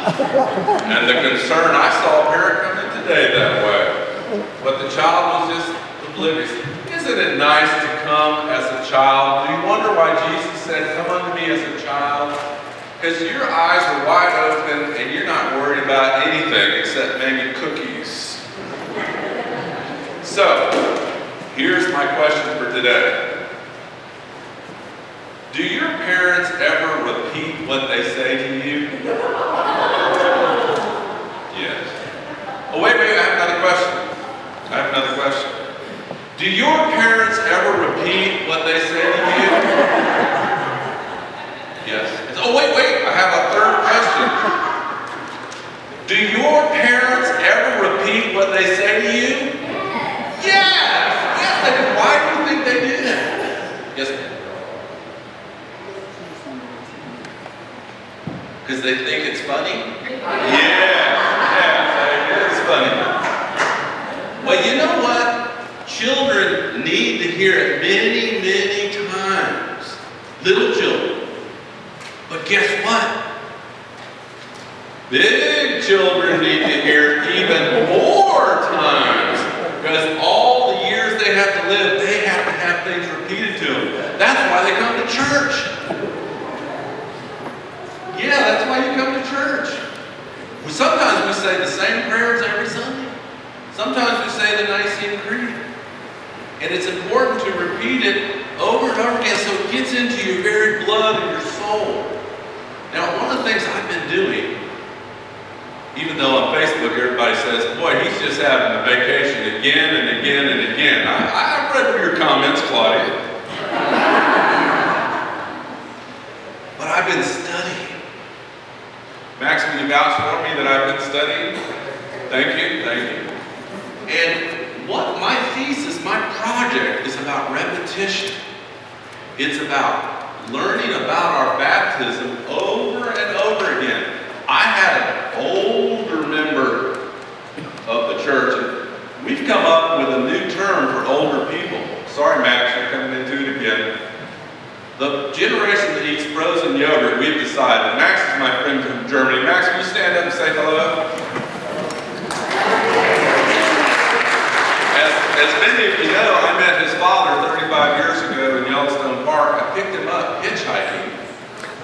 And the concern, I saw a parent come in today that way. But the child was just oblivious. Isn't it nice to come as a child? Do you wonder why Jesus said, come unto me as a child? Because your eyes are wide open and you're not worried about anything except maybe cookies. So, here's my question for today. Do your parents ever repeat what they say to you? Yes. Oh, wait, I have another question. Do your parents ever repeat what they say to you? Yes. Oh, wait, I have a third question. Do your parents ever repeat what they say to you? Yes, they do. Why do you think they do that? Yes, ma'am. Because they think it's funny? Yeah, it is funny. Well, you know what? Children need to hear it many, many times. Little children. But guess what? Big children need to hear it even more times. Because all the years they have to live, they have to have things repeated to them. That's why they come to church. Yeah, that's why you come to church. Sometimes we say the same prayers every Sunday. Sometimes we say the Nicene Creed. And it's important to repeat it over and over again so it gets into your very blood and your soul. Now, one of the things I've been doing, even though on Facebook everybody says, boy, he's just having a vacation again and again and again. I've read your comments, Claudia. But I've been studying. Max, will you vouch for me that I've been studying? Thank you. And what my thesis, my project is about repetition. It's about learning about our baptism over and over again. I had an older member of the church, and we've come up with a new term for older people. Sorry, Max, you're coming into it again. The generation that eats frozen yogurt, we've decided. Max is my friend from Germany. Max, will you stand up and say hello? As many of you know, I met his father 35 years ago in Yellowstone Park. I picked him up hitchhiking.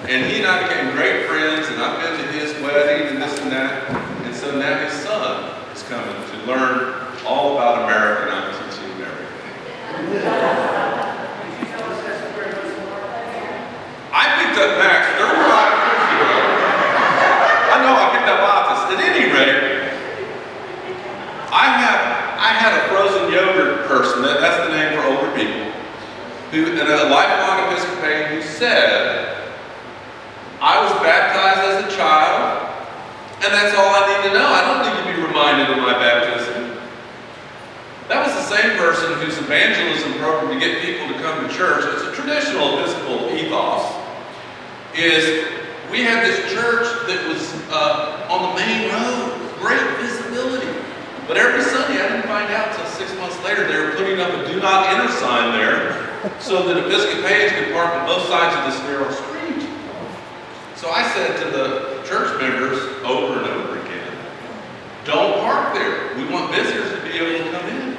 And he and I became great friends, and I've been to his wedding and this and that. And so now his son is coming to learn all about America, and I'm teaching him everything. I picked up Max 35 years ago. I know I picked up Otis. At any rate, I had a frozen yogurt person, that's the name for older people, and a lifelong Episcopalian who said, I was baptized as a child, and that's all I need to know. I don't need to be reminded of my baptism. That was the same person whose evangelism program to get people to come to church, it's a traditional Episcopal ethos, is we had this church that was on the main road, great visibility. But every Sunday, I didn't find out until 6 months later, they were putting up a do not enter sign there so that Episcopalians could park on both sides of this narrow street. So I said to the church members over and over again, don't park there. We want visitors to be able to come in.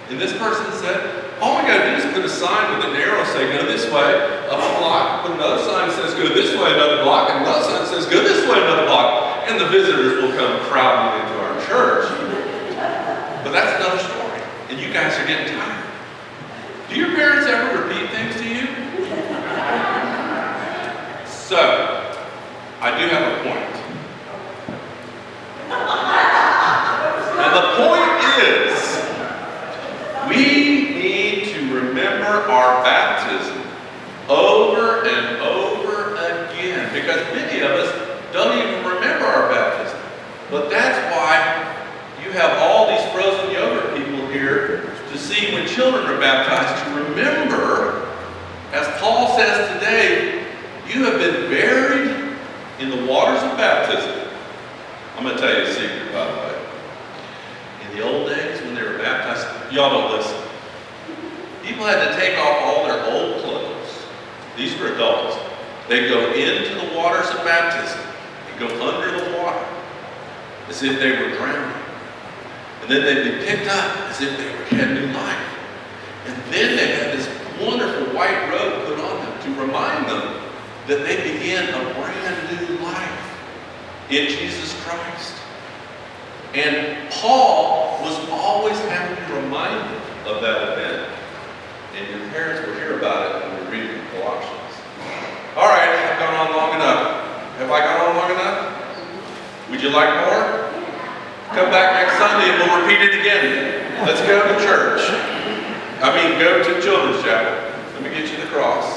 And this person said, all we got to do is put a sign with an arrow say, go this way, up a block. Put another sign that says, go this way, another block. And another sign that says, go this way, another block. And the visitors will come crowding into our church. But that's another story. And you guys are getting tired. Do your parents ever repeat things to you? So, I do have a point. And the point is, we need to remember our baptism over and over again. Because many of us don't even remember our baptism. But that's why you have all these frozen yogurt people here to see when children are baptized, to remember, as Paul says today, you have been buried in the waters of baptism. I'm going to tell you a secret, by the way. In the old days, when they were baptized, y'all don't listen. People had to take off all their old clothes. These were adults. They'd go into the waters of baptism and go under the water. as if they were drowning. And then they'd be picked up as if they had new life. And then they had this wonderful white robe put on them to remind them that they began a brand new life in Jesus Christ. And Paul was always having to remind them of that event. And your parents will hear about it when we read Colossians. All right, I've gone on long enough. Have I gone on long enough? Would you like more? Come back next Sunday and we'll repeat it again. Let's go to church. Go to Children's Chapel. Let me get you the cross.